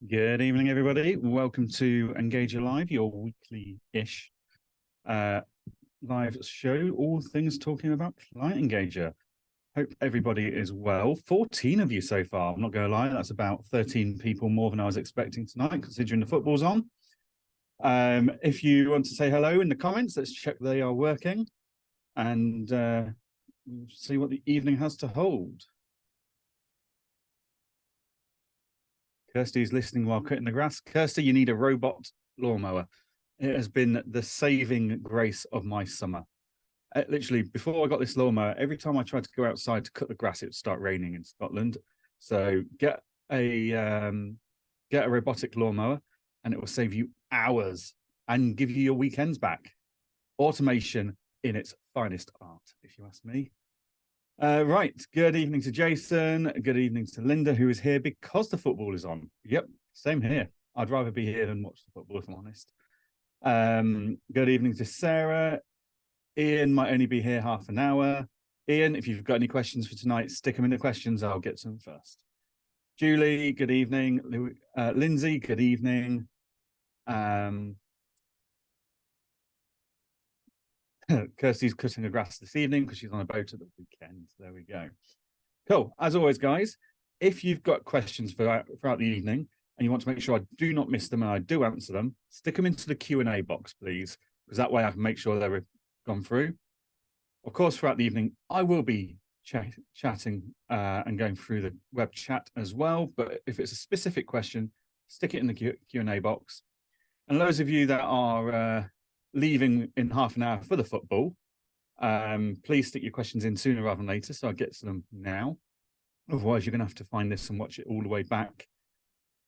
Good evening, everybody. Welcome to Engage Live, your weekly-ish live show, all things talking about Client Engager. Hope everybody is well. 14 of you so far. I'm not going to lie, that's about 13 people more than I was expecting tonight, considering the football's on. If you want to say hello in the comments, let's check they are working and see what the evening has to hold. Kirsty's listening while cutting the grass. Kirsty, you need a robot lawnmower. It has been the saving grace of my summer. Literally, before I got this lawnmower, every time I tried to go outside to cut the grass, it would start raining in Scotland. So get a robotic lawnmower, and it will save you hours and give you your weekends back. Automation in its finest art, if you ask me. Right, good evening to Jason. Good evening to Linda, who is here because the football is on. Yep, same here. I'd rather be here than watch the football, if I'm honest. Good evening to Sarah. Ian might only be here half an hour. Ian, if you've got any questions for tonight, stick them in the questions. I'll get some first. Julie, good evening. Lindsay, good evening. Kirsty's cutting the grass this evening because she's on a boat at the weekend. There we go. Cool. As always, guys, if you've got questions throughout the evening and you want to make sure I do not miss them and I do answer them, stick them into the Q&A box, please, because that way I can make sure they're gone through. Of course, throughout the evening, I will be chatting and going through the web chat as well. But if it's a specific question, stick it in the Q&A box. And those of you that are leaving in half an hour for the football, please stick your questions in sooner rather than later, so I'll get to them now. Otherwise, you're going to have to find this and watch it all the way back.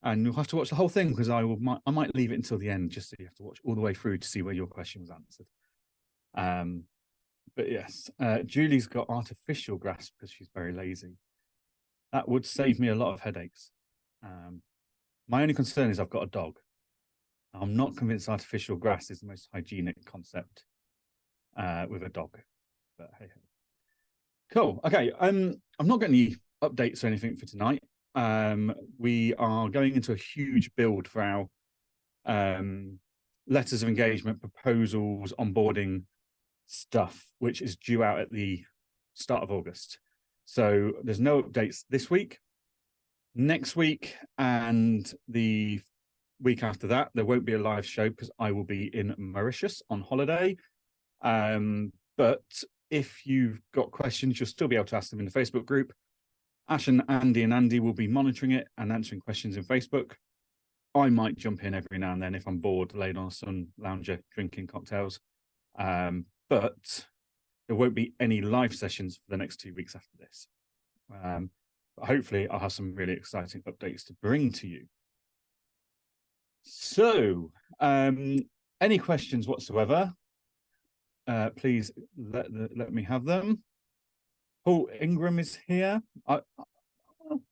And you'll have to watch the whole thing because I might leave it until the end just so you have to watch all the way through to see where your question was answered. But yes, Julie's got artificial grass because she's very lazy. That would save me a lot of headaches. My only concern is I've got a dog. I'm not convinced artificial grass is the most hygienic concept with a dog. But hey. Cool. Okay. I'm not getting any updates or anything for tonight. We are going into a huge build for our letters of engagement, proposals, onboarding stuff, which is due out at the start of August. So there's no updates this week. Next week and the week after that, there won't be a live show because I will be in Mauritius on holiday. But if you've got questions, you'll still be able to ask them in the Facebook group. Ash and Andy will be monitoring it and answering questions in Facebook. I might jump in every now and then if I'm bored, laid on a sun lounger, drinking cocktails. But there won't be any live sessions for the next 2 weeks after this. But hopefully I'll have some really exciting updates to bring to you. So, any questions whatsoever, please let me have them. Paul Ingram is here.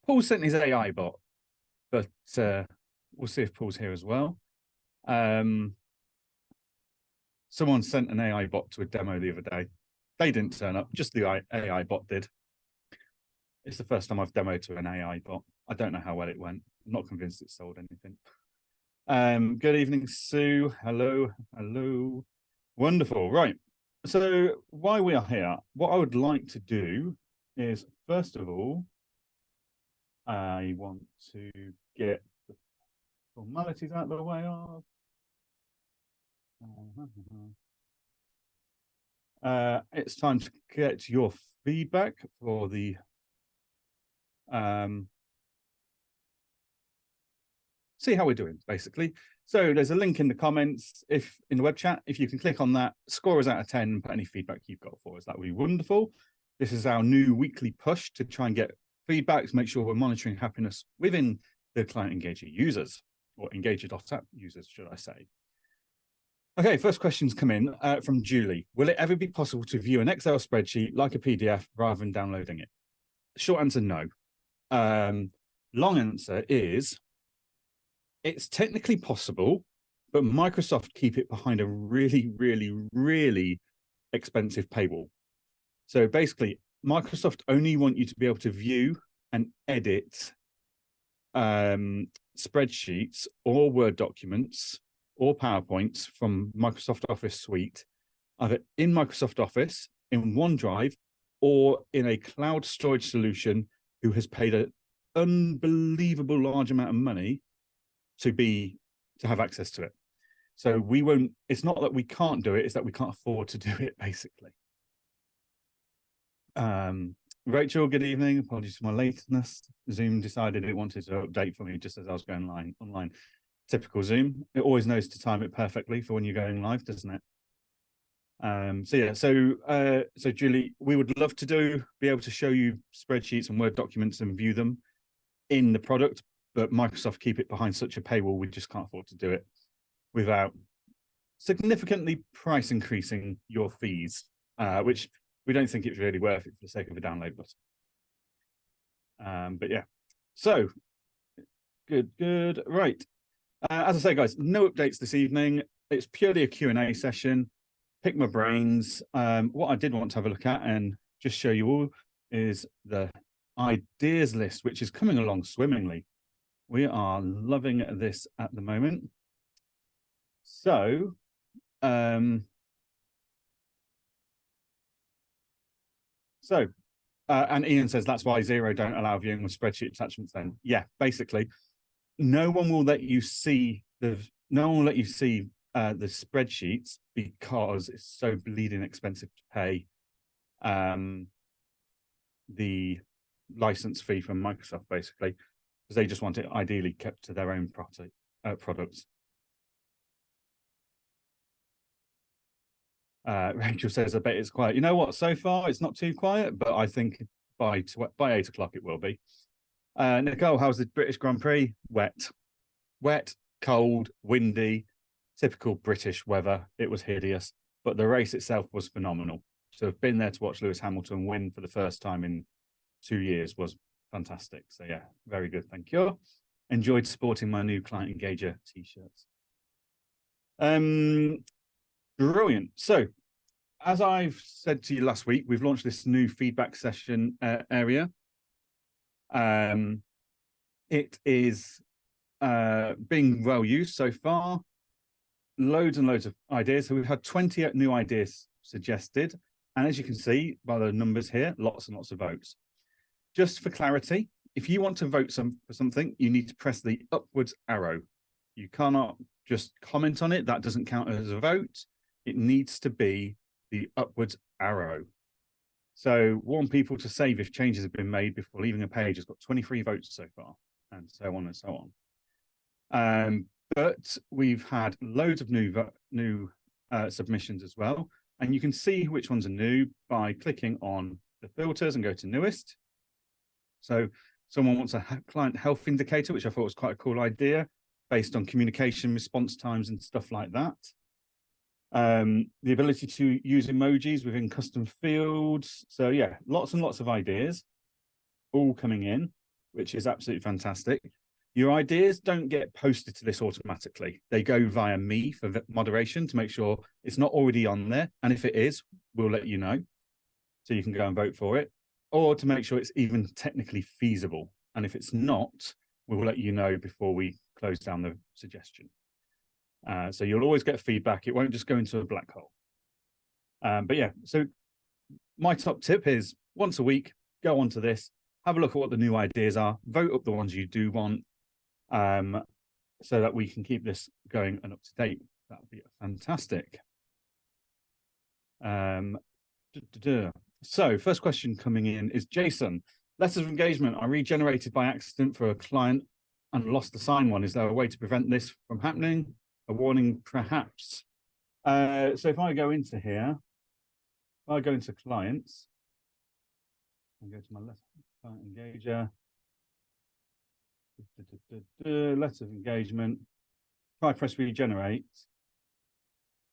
Paul sent his AI bot, but we'll see if Paul's here as well. Someone sent an AI bot to a demo the other day. They didn't turn up, just the AI bot did. It's the first time I've demoed to an AI bot. I don't know how well it went. I'm not convinced it sold anything. Good evening, Sue. Hello. Wonderful. Right. So while we are here, what I would like to do is, first of all, I want to get the formalities out of the way of. It's time to get your feedback for the see how we're doing, basically. So there's a link in the comments, if in the web chat, if you can click on that, score us out of 10, put any feedback you've got for us, that would be wonderful. This is our new weekly push to try and get feedback to make sure we're monitoring happiness within the client engager users, or engager.app users, should I say. Okay, first questions come in from Julie. Will it ever be possible to view an Excel spreadsheet like a PDF rather than downloading it? Short answer, no. Long answer is, it's technically possible, but Microsoft keep it behind a really, really, really expensive paywall. So basically, Microsoft only want you to be able to view and edit spreadsheets or Word documents or PowerPoints from Microsoft Office Suite, either in Microsoft Office, in OneDrive, or in a cloud storage solution who has paid an unbelievable large amount of money to have access to it. So we won't, it's not that we can't do it, it's that we can't afford to do it, basically. Rachel, good evening. Apologies for my lateness. Zoom decided it wanted to update for me just as I was going online. Typical Zoom. It always knows to time it perfectly for when you're going live, doesn't it? So Julie, we would love to be able to show you spreadsheets and Word documents and view them in the product, but Microsoft keep it behind such a paywall, we just can't afford to do it without significantly price increasing your fees, which we don't think it's really worth it for the sake of a download button. But yeah, so good. Right. As I say, guys, no updates this evening. It's purely a Q&A session. Pick my brains. What I did want to have a look at and just show you all is the ideas list, which is coming along swimmingly. We are loving this at the moment. So, and Ian says that's why Xero don't allow viewing with spreadsheet attachments then. Yeah, basically, no one will let you see the spreadsheets because it's so bleeding expensive to pay the license fee from Microsoft, basically, because they just want it ideally kept to their own products. Rachel says, I bet it's quiet. You know what? So far, it's not too quiet, but I think by 8 o'clock it will be. Nicole, how's the British Grand Prix? Wet, cold, windy, typical British weather. It was hideous, but the race itself was phenomenal. So I've been there to watch Lewis Hamilton win for the first time in 2 years was fantastic. So yeah, very good. Thank you. Enjoyed sporting my new Client Engager t-shirts. Brilliant. So as I've said to you last week, we've launched this new feedback session area. It is being well used so far. Loads and loads of ideas. So we've had 20 new ideas suggested. And as you can see by the numbers here, lots and lots of votes. Just for clarity, if you want to vote for something, you need to press the upwards arrow. You cannot just comment on it. That doesn't count as a vote. It needs to be the upwards arrow. So warn people to save if changes have been made before leaving a page. It's got 23 votes so far, and so on and so on. But we've had loads of new submissions as well. And you can see which ones are new by clicking on the filters and go to newest. So someone wants a client health indicator, which I thought was quite a cool idea, based on communication response times and stuff like that. The ability to use emojis within custom fields. So yeah, lots and lots of ideas all coming in, which is absolutely fantastic. Your ideas don't get posted to this automatically. They go via me for moderation to make sure it's not already on there. And if it is, we'll let you know. So you can go and vote for it, or to make sure it's even technically feasible. And if it's not, we'll let you know before we close down the suggestion. So you'll always get feedback. It won't just go into a black hole. But yeah, so my top tip is once a week, go onto this, have a look at what the new ideas are, vote up the ones you do want, so that we can keep this going and up to date. That would be fantastic. So first question coming in is Jason. Letters of engagement are regenerated by accident for a client and lost the signed one. Is there a way to prevent this from happening? A warning, perhaps. So if I go into here, if I go into clients, and go to my left client engager, letter of engagement, if I press regenerate.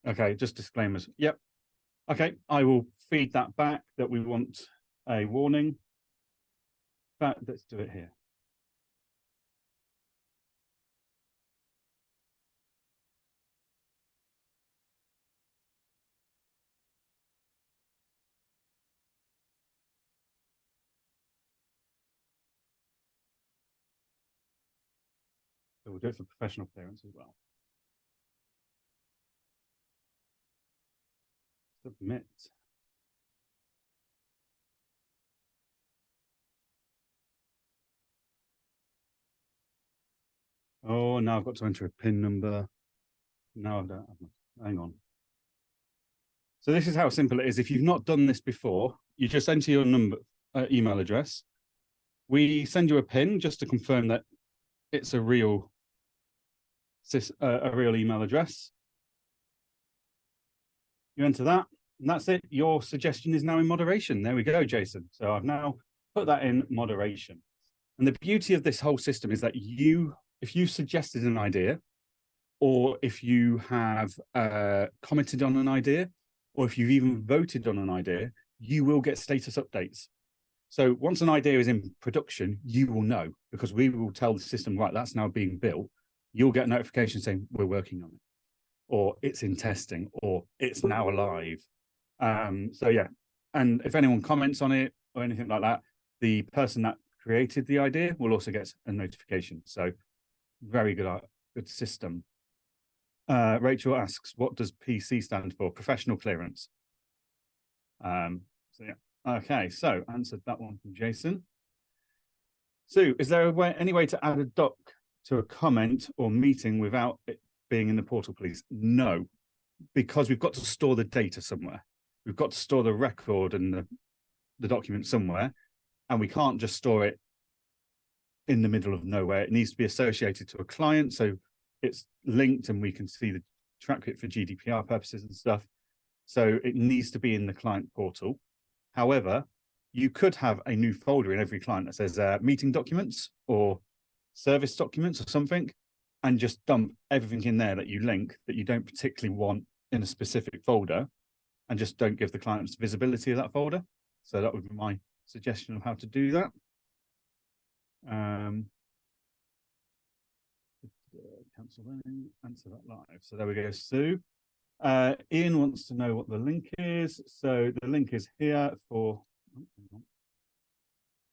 Okay, just disclaimers. Yep. Okay, I will feed that back that we want a warning. But let's do it here. So we'll do it for professional clearance as well. Submit. Oh, now I've got to enter a PIN number. No, I don't have. Hang on. So this is how simple it is. If you've not done this before, you just enter your number, email address. We send you a PIN just to confirm that it's a real email address. You enter that, and that's it. Your suggestion is now in moderation. There we go, Jason. So I've now put that in moderation. And the beauty of this whole system is that if you suggested an idea, or if you have commented on an idea, or if you've even voted on an idea, you will get status updates. So once an idea is in production, you will know, because we will tell the system, right, that's now being built. You'll get a notification saying we're working on it, or it's in testing, or it's now alive. So yeah, and if anyone comments on it or anything like that, the person that created the idea will also get a notification. So very good system. Rachel asks, what does PC stand for? Professional clearance. So yeah. Okay, so answered that one from Jason. Sue, is there any way to add a doc to a comment or meeting without it being in the portal, please? No, because we've got to store the data somewhere. We've got to store the record and the document somewhere, and we can't just store it in the middle of nowhere. It needs to be associated to a client, so it's linked and we can see the track it for GDPR purposes and stuff. So it needs to be in the client portal. However, you could have a new folder in every client that says meeting documents or service documents or something, and just dump everything in there that you link that you don't particularly want in a specific folder, and just don't give the clients visibility of that folder. So that would be my suggestion of how to do that. Cancel that, answer that live. So there we go, Sue. Ian wants to know what the link is. So the link is here for,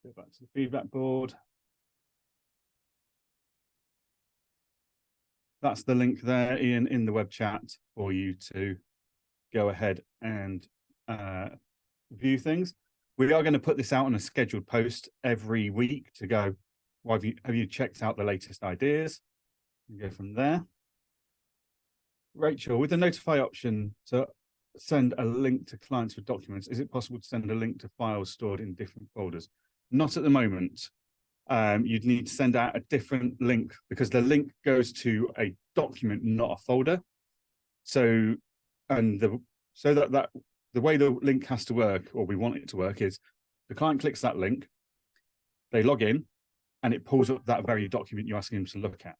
go back to the feedback board. That's the link there, Ian, in the web chat for you to go ahead and view things. We are going to put this out on a scheduled post every week to go, well, have you checked out the latest ideas? And go from there. Rachel, with the notify option to send a link to clients with documents, is it possible to send a link to files stored in different folders? Not at the moment. You'd need to send out a different link, because the link goes to a document, not a folder. So, and the way the link has to work, or we want it to work, is the client clicks that link, they log in, and it pulls up that very document you're asking them to look at.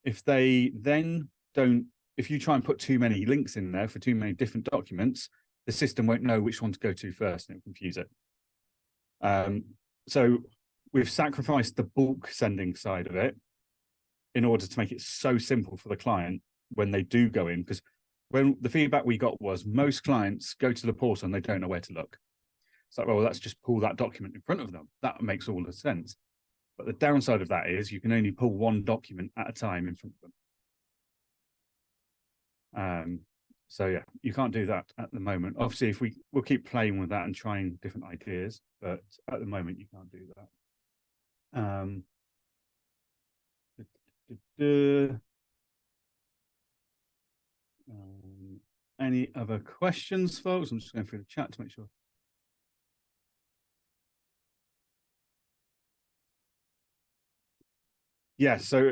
If they then if you try and put too many links in there for too many different documents, the system won't know which one to go to first, and it'll confuse it. So we've sacrificed the bulk sending side of it in order to make it so simple for the client when they do go in, because when the feedback we got was most clients go to the portal and they don't know where to look. It's like, well, let's just pull that document in front of them. That makes all the sense. But the downside of that is you can only pull one document at a time in front of them. So yeah, you can't do that at the moment. Obviously, if we'll keep playing with that and trying different ideas, but at the moment you can't do that. Any other questions, folks? I'm just going through the chat to make sure. Yeah, so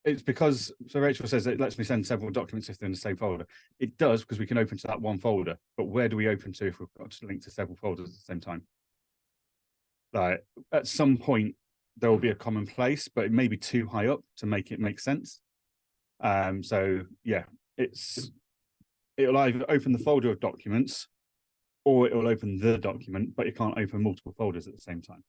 it's because, so Rachel says it lets me send several documents if they're in the same folder. It does, because we can open to that one folder, but where do we open to if we've got to link to several folders at the same time? Like, at some point, there will be a common place, but it may be too high up to make it make sense. So yeah, it'll either open the folder of documents or it will open the document, but it can't open multiple folders at the same time.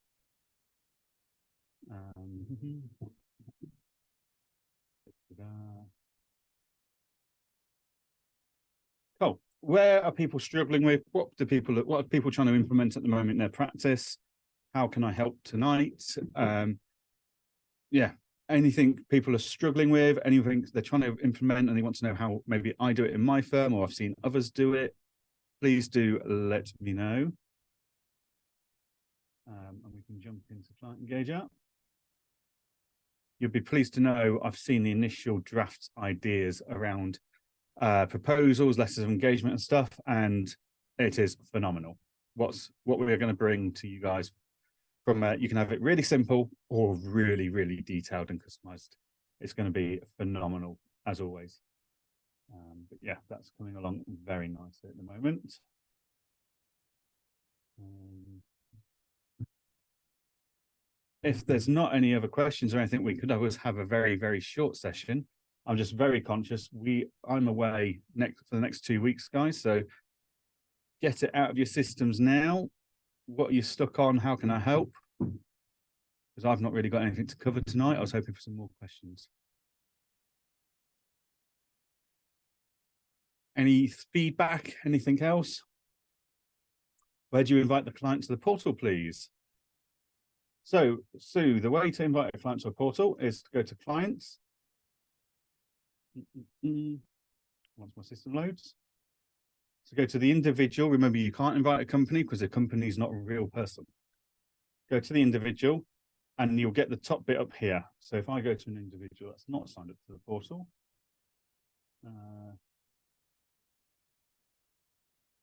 Cool. Where are people struggling with? What are people trying to implement at the moment in their practice? How can I help tonight? Yeah, anything people are struggling with, anything they're trying to implement and they want to know how maybe I do it in my firm or I've seen others do it, please do let me know. And we can jump into Client Engager. You'll be pleased to know I've seen the initial draft ideas around proposals, letters of engagement and stuff, and it is phenomenal. What we're going to bring to you guys from you can have it really simple or really, really detailed and customized. It's going to be phenomenal as always. But yeah, that's coming along very nicely at the moment. If there's not any other questions or anything, we could always have a very, very short session. I'm just very conscious. I'm away for the next 2 weeks, guys. So get it out of your systems now. What are you stuck on? How can I help? Because I've not really got anything to cover tonight. I was hoping for some more questions. Any feedback? Anything else? Where do you invite the client to the portal, please? So, Sue, the way to invite a client to a portal is to go to Clients. Once my system loads. So go to the individual. Remember, you can't invite a company because a company is not a real person. Go to the individual and you'll get the top bit up here. So if I go to an individual that's not signed up to the portal.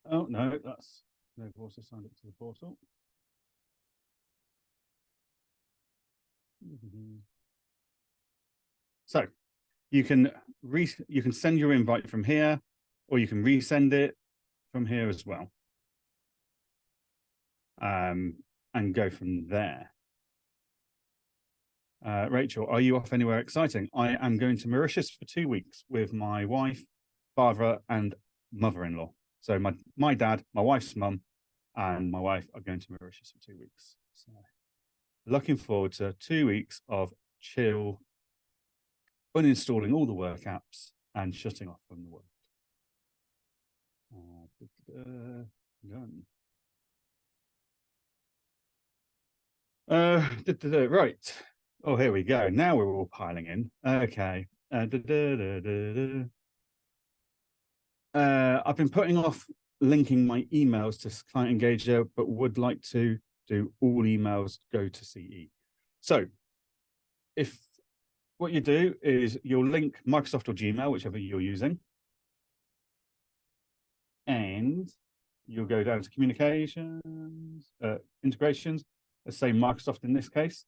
Oh, no, they've also signed up to the portal. So you can send your invite from here, or you can resend it from here as well. And go from there. Rachel, are you off anywhere exciting? I am going to Mauritius for 2 weeks with my wife, father, and mother-in-law. So my dad, my wife's mum, and my wife are going to Mauritius for 2 weeks. So looking forward to 2 weeks of chill, uninstalling all the work apps and shutting off from the world. Done. Right. Oh, here we go. Now we're all piling in. Okay. I've been putting off linking my emails to Client Engager, but would like to do all emails go to CE. So if what you do is you'll link Microsoft or Gmail, whichever you're using, and you'll go down to communications, integrations, let's say Microsoft in this case.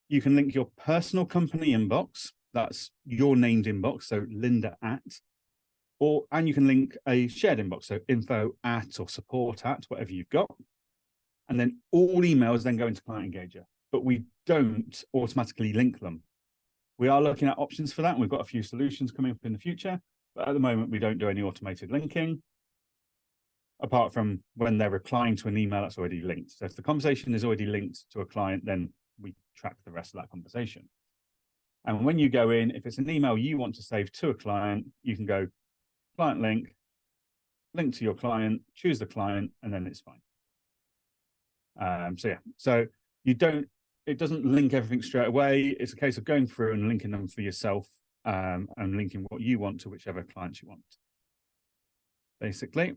You can link your personal company inbox, that's your named inbox, so Linda at, and you can link a shared inbox, so info at or support at, whatever you've got. And then all emails then go into Client Engager, but we don't automatically link them. We are looking at options for that, and we've got a few solutions coming up in the future, but at the moment we don't do any automated linking, apart from when they're replying to an email that's already linked. So if the conversation is already linked to a client, then we track the rest of that conversation. And when you go in, if it's an email you want to save to a client, you can go client link to your client, choose the client, and then it's fine. So yeah, so it doesn't link everything straight away. It's a case of going through and linking them for yourself, and linking what you want to whichever clients you want. basically.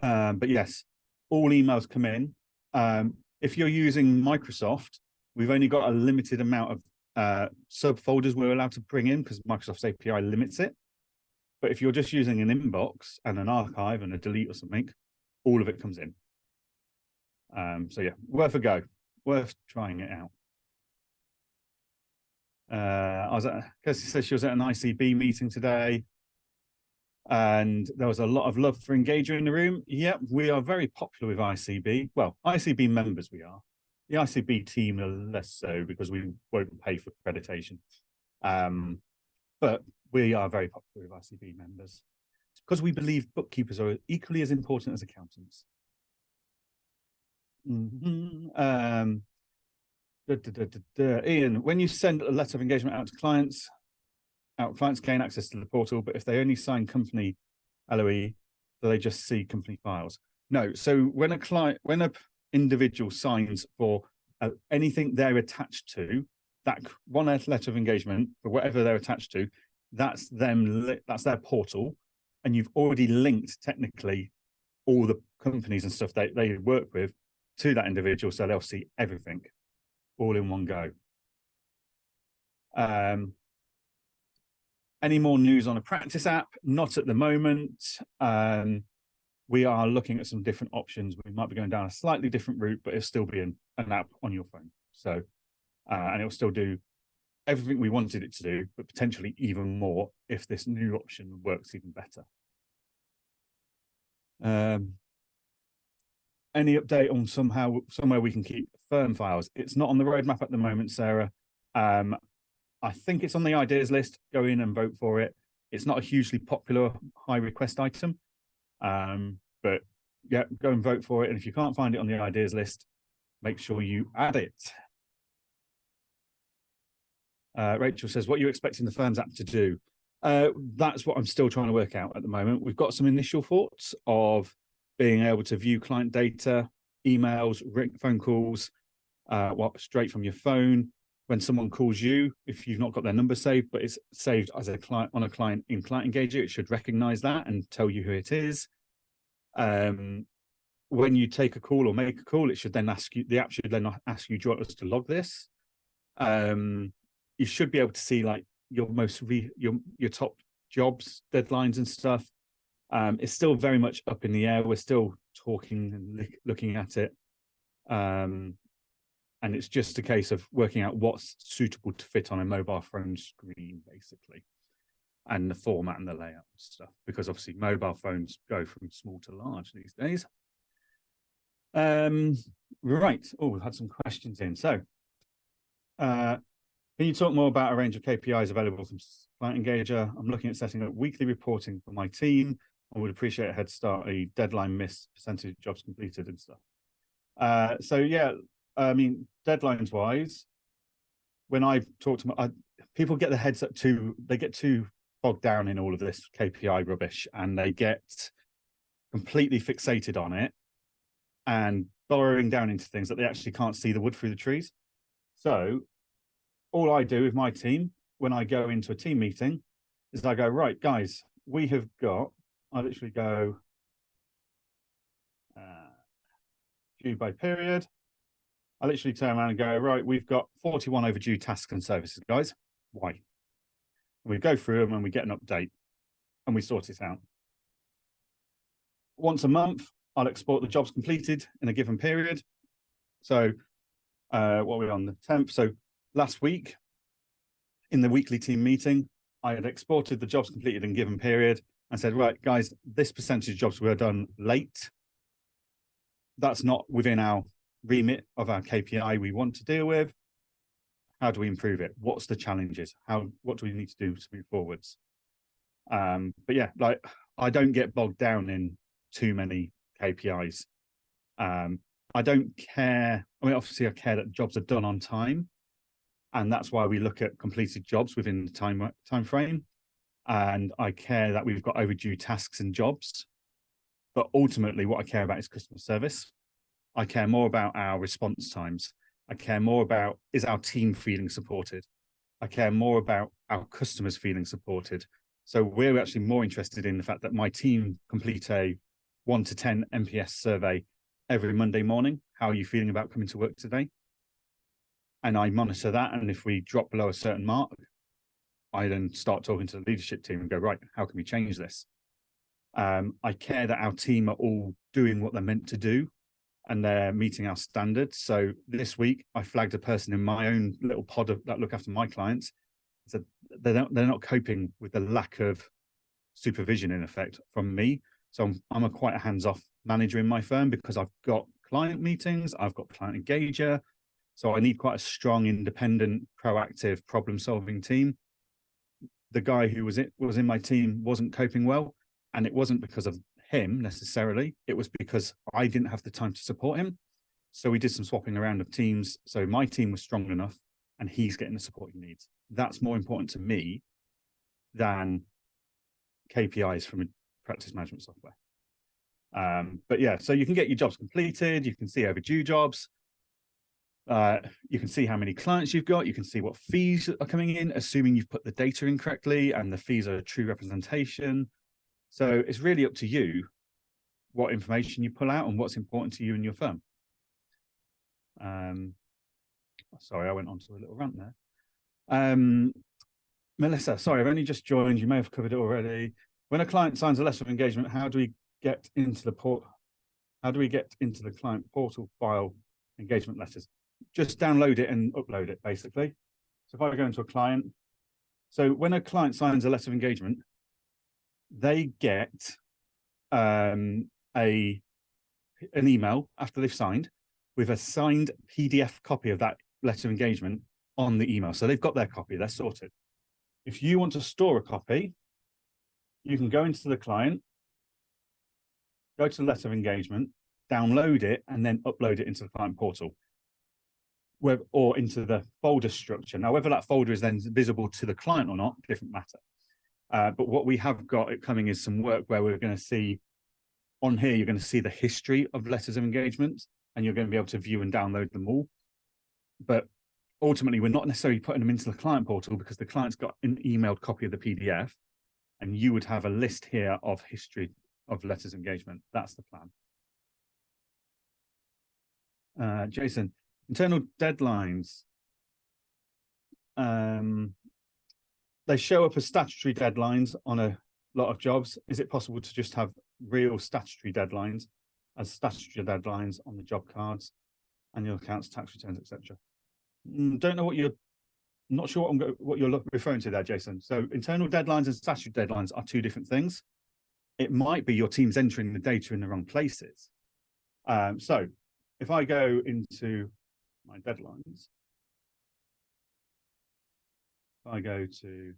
But yes, all emails come in. If you're using Microsoft, we've only got a limited amount of subfolders we're allowed to bring in because Microsoft's API limits it. But if you're just using an inbox and an archive and a delete or something, all of it comes in. So yeah, worth a go, worth trying it out. Kirsty says she was at an ICB meeting today, and there was a lot of love for Engager in the room. Yep, we are very popular with ICB. Well, ICB members we are. The ICB team are less so because we won't pay for accreditation. But we are very popular with ICB members because we believe bookkeepers are equally as important as accountants. Ian, when you send a letter of engagement out to clients gain access to the portal, but if they only sign company LOE, do they just see company files? No. So when an individual signs for anything they're attached to, that one letter of engagement for whatever they're attached to, that's them. That's their portal, and you've already linked technically all the companies and stuff they work with to that individual, so they'll see everything all in one go. Any more news on a practice app? Not at the moment. We are looking at some different options. We might be going down a slightly different route, but it'll still be an app on your phone. So, and it'll still do everything we wanted it to do, but potentially even more if this new option works even better. Any update on somewhere we can keep firm files? It's not on the roadmap at the moment, Sarah. I think it's on the ideas list. Go in and vote for it. It's not a hugely popular high request item, but yeah, go and vote for it. And if you can't find it on the ideas list, make sure you add it. Rachel says, what are you expecting the Firms app to do? That's what I'm still trying to work out at the moment. We've got some initial thoughts of being able to view client data, emails, phone calls, straight from your phone. When someone calls you, if you've not got their number saved, but it's saved as a client on a client in Client Engager, it should recognize that and tell you who it is. When you take a call or make a call, it should then ask you, the app should then ask you, do you want us to log this? You should be able to see like your top jobs, deadlines and stuff. It's still very much up in the air. We're still talking and looking at it. And it's just a case of working out what's suitable to fit on a mobile phone screen, basically, and the format and the layout and stuff, because obviously mobile phones go from small to large these days. Right. Oh, we've had some questions in. So, can you talk more about a range of KPIs available from Client Engager? I'm looking at setting up weekly reporting for my team. I would appreciate a head start, a deadline missed, percentage of jobs completed and stuff. So yeah, I mean, deadlines wise, when I talk to people get their heads up they get too bogged down in all of this KPI rubbish, and they get completely fixated on it and burrowing down into things that they actually can't see the wood through the trees. So all I do with my team when I go into a team meeting is I go, right, guys, we have got, I literally go due by period. I literally turn around and go, right, we've got 41 overdue tasks and services, guys. Why? And we go through them and we get an update and we sort it out. Once a month, I'll export the jobs completed in a given period. So what are we on the 10th? So last week in the weekly team meeting, I had exported the jobs completed in a given period and said, right, guys, this percentage of jobs were done late. That's not within our remit of our KPI we want to deal with. How do we improve it? What's the challenges? What do we need to do to move forwards? But yeah, like I don't get bogged down in too many KPIs. I don't care. I mean, obviously I care that jobs are done on time, and that's why we look at completed jobs within the time frame. And I care that we've got overdue tasks and jobs. But ultimately, what I care about is customer service. I care more about our response times. I care more about, is our team feeling supported? I care more about our customers feeling supported. So we're actually more interested in the fact that my team complete a 1 to 10 NPS survey every Monday morning. How are you feeling about coming to work today? And I monitor that. And if we drop below a certain mark, I then start talking to the leadership team and go, right, how can we change this? I care that our team are all doing what they're meant to do and they're meeting our standards. So this week I flagged a person in my own little pod that look after my clients. So they're not coping with the lack of supervision in effect from me. So I'm quite a hands-off manager in my firm because I've got client meetings, I've got client engager. So I need quite a strong, independent, proactive problem-solving team. The guy who was in my team wasn't coping well, and it wasn't because of him necessarily. It was because I didn't have the time to support him. So we did some swapping around of teams. So my team was strong enough, and he's getting the support he needs. That's more important to me than KPIs from a practice management software. But yeah, so you can get your jobs completed. You can see overdue jobs. You can see how many clients you've got. You can see what fees are coming in, assuming you've put the data in correctly and the fees are a true representation. So it's really up to you what information you pull out and what's important to you and your firm. Sorry, I went on to a little rant there. Melissa, sorry, I've only just joined. You may have covered it already. When a client signs a letter of engagement, how do we get into the client portal file engagement letters? Just download it and upload it, basically. So if I go into a client, so when a client signs a letter of engagement, they get an email after they've signed with a signed PDF copy of that letter of engagement on the email. So they've got their copy, they're sorted. If you want to store a copy, you can go into the client, go to the letter of engagement, download it, and then upload it into the client portal or into the folder structure. Now, whether that folder is then visible to the client or not, different matter. But what we have got coming is some work where we're going to see on here, you're going to see the history of letters of engagement, and you're going to be able to view and download them all. But ultimately, we're not necessarily putting them into the client portal because the client's got an emailed copy of the PDF, and you would have a list here of history of letters of engagement. That's the plan. Jason, internal deadlines. They show up as statutory deadlines on a lot of jobs. Is it possible to just have real statutory deadlines as statutory deadlines on the job cards, annual accounts, tax returns, etc.? Don't know what you're, not sure what you're referring to there, Jason. So internal deadlines and statutory deadlines are two different things. It might be your team's entering the data in the wrong places. So if I go into my deadlines, I go to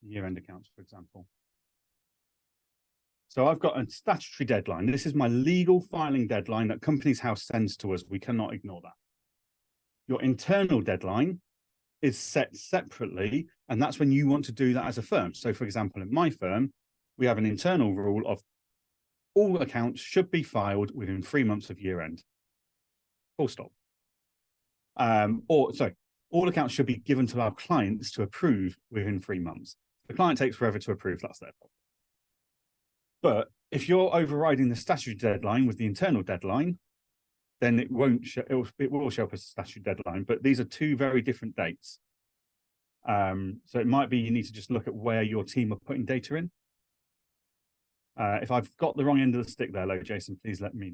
year-end accounts, for example. So I've got a statutory deadline. This is my legal filing deadline that Companies House sends to us. We cannot ignore that. Your internal deadline is set separately, and that's when you want to do that as a firm. So, for example, in my firm, we have an internal rule of all accounts should be filed within 3 months of year-end. Full stop. All accounts should be given to our clients to approve within 3 months. The client takes forever to approve, that's their problem. But if you're overriding the statutory deadline with the internal deadline, then it will show up as a statutory deadline. But these are two very different dates. So it might be you need to just look at where your team are putting data in. If I've got the wrong end of the stick there, Jason, please let me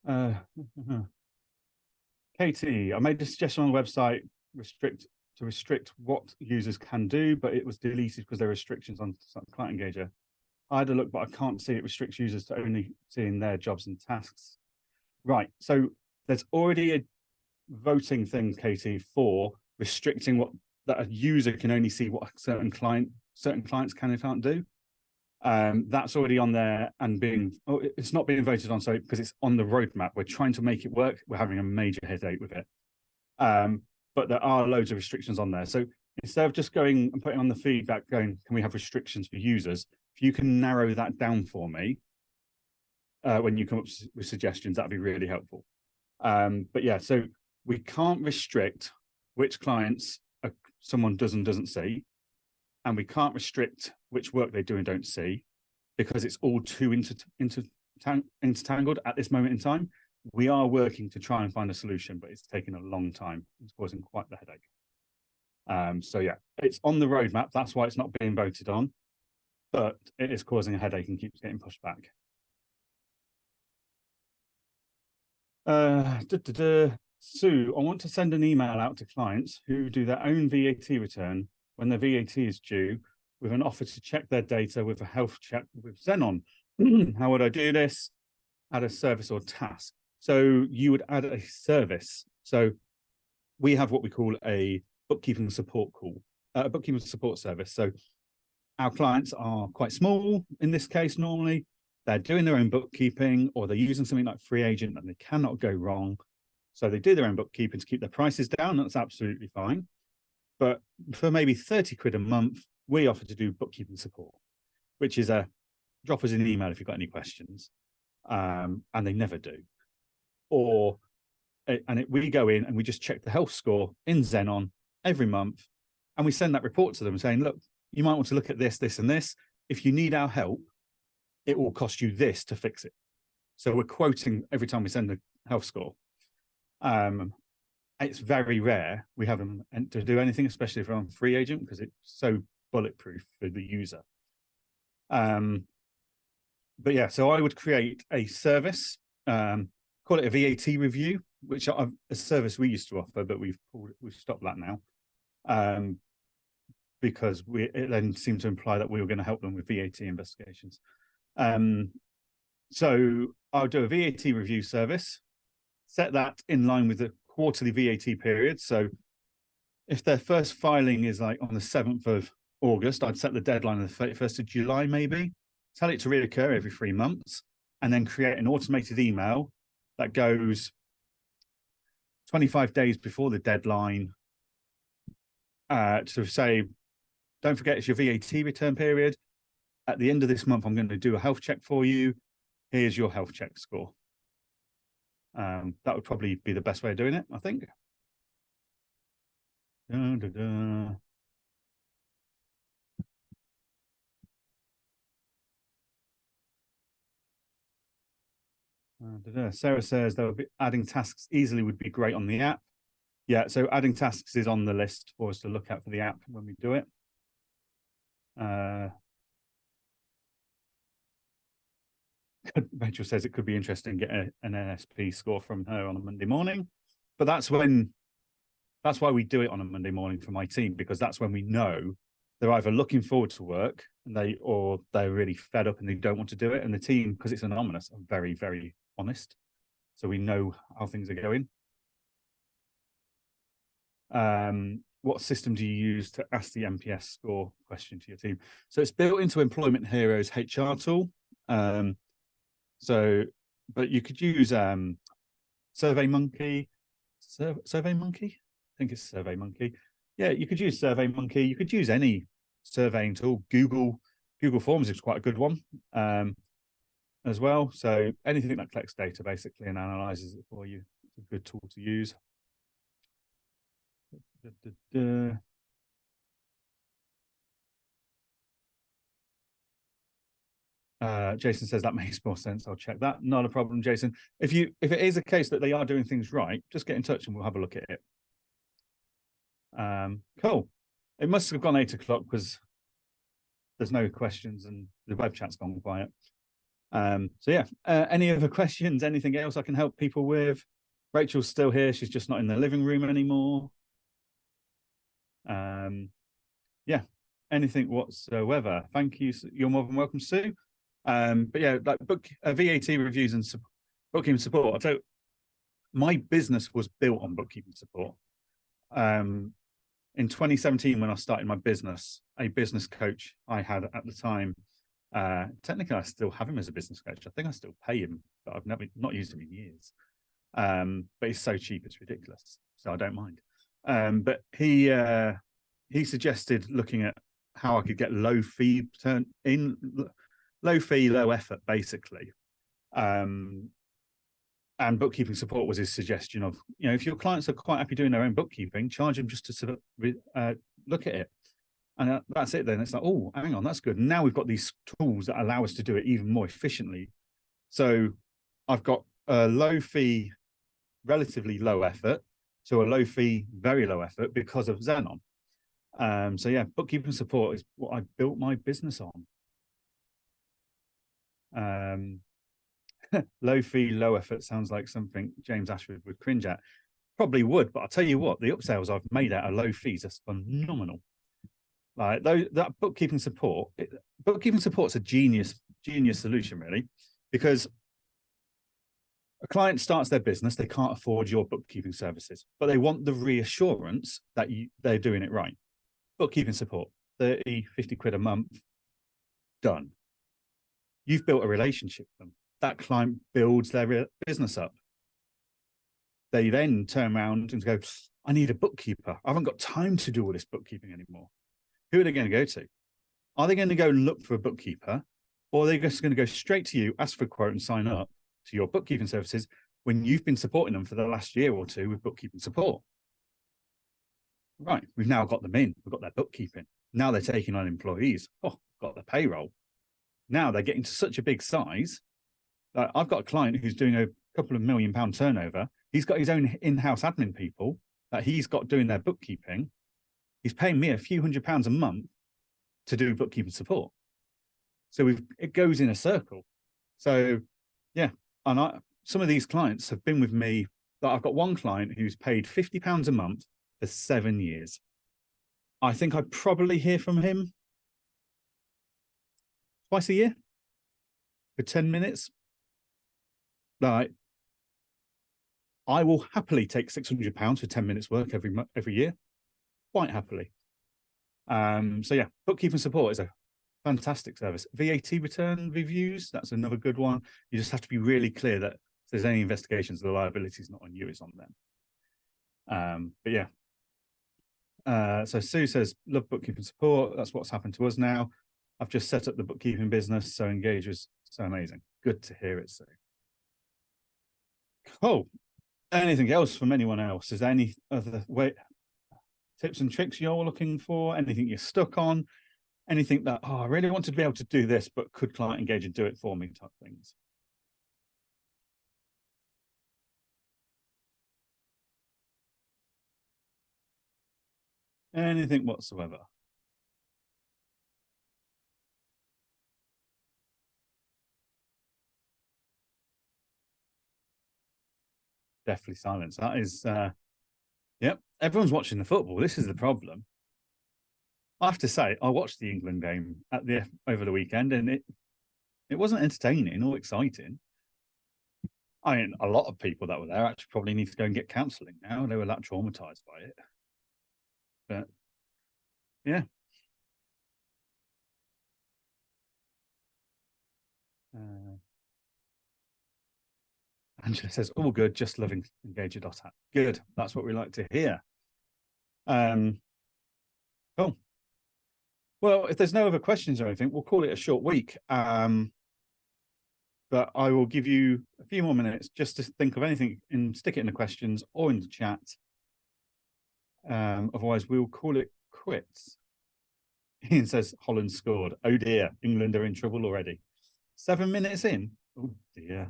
know. Katie, I made a suggestion on the website to restrict what users can do, but it was deleted because there are restrictions on Client Engager. I had a look, but I can't see it restricts users to only seeing their jobs and tasks. Right, so there's already a voting thing, Katie, for restricting that a user can only see what certain clients can and can't do. That's already on there and it's not being voted on, so because it's on the roadmap. We're trying to make it work. We're having a major headache with it. But there are loads of restrictions on there. So instead of just going and putting on the feedback going, can we have restrictions for users? If you can narrow that down for me when you come up with suggestions, that'd be really helpful. But yeah, so we can't restrict which clients someone does and doesn't see, and we can't restrict which work they do and don't see because it's all too intertangled at this moment in time. We are working to try and find a solution, but it's taking a long time. It's causing quite the headache. So yeah, it's on the roadmap. That's why it's not being voted on, but it is causing a headache and keeps getting pushed back. Sue, I want to send an email out to clients who do their own VAT return when their VAT is due with an offer to check their data with a health check with Xenon. How would I do this? Add a service or task. So you would add a service. So we have what we call a bookkeeping support bookkeeping support service. So our clients are quite small in this case. Normally they're doing their own bookkeeping, or they're using something like Free Agent and they cannot go wrong. So they do their own bookkeeping to keep their prices down. That's absolutely fine. But for maybe 30 quid a month, we offer to do bookkeeping support, which is drop us an email if you've got any questions. And they never do. We go in and we just check the health score in Xenon every month. And we send that report to them saying, look, you might want to look at this, this, and this. If you need our help, it will cost you this to fix it. So we're quoting every time we send the health score. It's very rare we have them to do anything, especially if we're on Free Agent, because it's so bulletproof for the user. But yeah, so I would create a service, call it a VAT review, which is a service we used to offer, but we've stopped that now, because it then seemed to imply that we were going to help them with VAT investigations. So I'll do a VAT review service, set that in line with the quarterly VAT period. So if their first filing is like on the 7th of August, I'd set the deadline on the 31st of July, maybe. Tell it to reoccur every 3 months, and then create an automated email that goes 25 days before the deadline to say, don't forget, it's your VAT return period. At the end of this month, I'm going to do a health check for you. Here's your health check score. That would probably be the best way of doing it, I think. Sarah says they'll be adding tasks easily would be great on the app. Yeah, so adding tasks is on the list for us to look at for the app when we do it. Rachel says it could be interesting to get an NSP score from her on a Monday morning, but that's why we do it on a Monday morning for my team, because that's when we know they're either looking forward to work and they're really fed up and they don't want to do it. And the team, because it's anonymous, are very, very honest. So we know how things are going. What system do you use to ask the NPS score question to your team? So it's built into Employment Hero's HR tool. But you could use SurveyMonkey. SurveyMonkey? I think it's SurveyMonkey. Yeah, you could use SurveyMonkey. You could use any surveying tool. Google Forms is quite a good one as well. So anything that collects data basically and analyzes it for you, it's a good tool to use. Jason says that makes more sense. I'll check that. Not a problem, Jason. If it is a case that they are doing things right, just get in touch and we'll have a look at it. Cool. It must have gone 8 o'clock because there's no questions and the web chat's gone quiet. So yeah, any other questions? Anything else I can help people with? Rachel's still here. She's just not in the living room anymore. Yeah, anything whatsoever. Thank you. You're more than welcome, Sue. But yeah, like VAT reviews and bookkeeping support. I'll tell you, my business was built on bookkeeping support. In 2017, when I started my business, a business coach I had at the time, technically I still have him as a business coach. I think I still pay him, but I've not used him in years. But he's so cheap, it's ridiculous. So I don't mind. But he suggested looking at how I could get low fee, low effort, basically. And bookkeeping support was his suggestion of, if your clients are quite happy doing their own bookkeeping, charge them just to sort of look at it. And that's it then. It's like, oh, hang on, that's good. And now we've got these tools that allow us to do it even more efficiently. So I've got a low fee, relatively low effort, to a low fee, very low effort because of Xenon. So yeah, bookkeeping support is what I built my business on. Low fee, low effort sounds like something James Ashford would cringe at. Probably would, but I'll tell you what, the upsells I've made out of low fees are phenomenal. Like that bookkeeping support's a genius solution, really, because a client starts their business, they can't afford your bookkeeping services, but they want the reassurance that they're doing it right. Bookkeeping support, 30, 50 quid a month, done. You've built a relationship with them. That client builds their business up. They then turn around and go, I need a bookkeeper. I haven't got time to do all this bookkeeping anymore. Who are they going to go to? Are they going to go look for a bookkeeper, or are they just going to go straight to you, ask for a quote and sign up to your bookkeeping services when you've been supporting them for the last year or two with bookkeeping support? Right, we've now got them in. We've got their bookkeeping. Now they're taking on employees. Oh, we've got the payroll. Now they're getting to such a big size. I've got a client who's doing a couple of £1 million turnover. He's got his own in-house admin people that he's got doing their bookkeeping. He's paying me a few £100s a month to do bookkeeping support. So it goes in a circle. So yeah, and some of these clients have been with me. I've got one client who's paid £50 a month for 7 years. I think I probably hear from him twice a year for 10 minutes. Like, I will happily take £600 for 10 minutes work every year, quite happily. So yeah, bookkeeping support is a fantastic service. VAT return reviews, that's another good one. You just have to be really clear that if there's any investigations, the liability is not on you, it's on them. But yeah. So Sue says, love bookkeeping support. That's what's happened to us now. I've just set up the bookkeeping business, so Engage was so amazing. Good to hear it, Sue. Cool. Anything else from anyone else? Is there any other tips and tricks you're looking for? Anything you're stuck on? Anything that, I really want to be able to do this, but could client Engage and do it for me type things? Anything whatsoever? Definitely silence. That is, yep. Everyone's watching the football. This is the problem. I have to say, I watched the England game over the weekend, and it wasn't entertaining or exciting. I mean, a lot of people that were there actually probably need to go and get counselling now. They were that traumatized by it. But yeah. Angela says, all good, just loving Engager.app. Good. That's what we like to hear. Cool. Well, if there's no other questions or anything, we'll call it a short week. But I will give you a few more minutes just to think of anything and stick it in the questions or in the chat. Otherwise, we'll call it quits. Ian says Holland scored. Oh dear, England are in trouble already. 7 minutes in. Oh dear.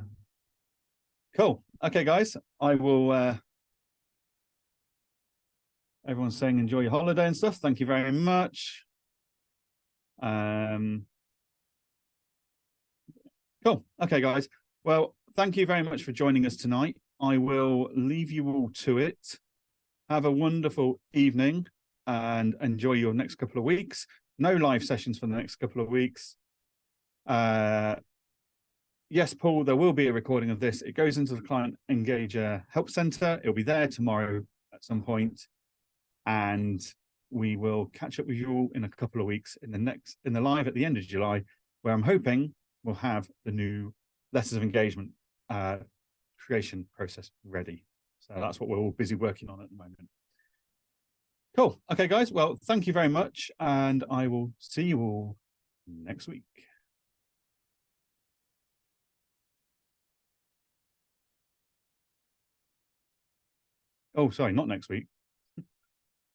Cool. Okay, guys. I will. Everyone's saying enjoy your holiday and stuff. Thank you very much. Cool. Okay, guys. Well, thank you very much for joining us tonight. I will leave you all to it. Have a wonderful evening and enjoy your next couple of weeks. No live sessions for the next couple of weeks. Yes, Paul, there will be a recording of this. It goes into the Client Engager Help Center. It'll be there tomorrow at some point. And we will catch up with you all in a couple of weeks in the live at the end of July, where I'm hoping we'll have the new letters of engagement creation process ready. So that's what we're all busy working on at the moment. Cool. Okay, guys. Well, thank you very much. And I will see you all next week. Oh, sorry, not next week.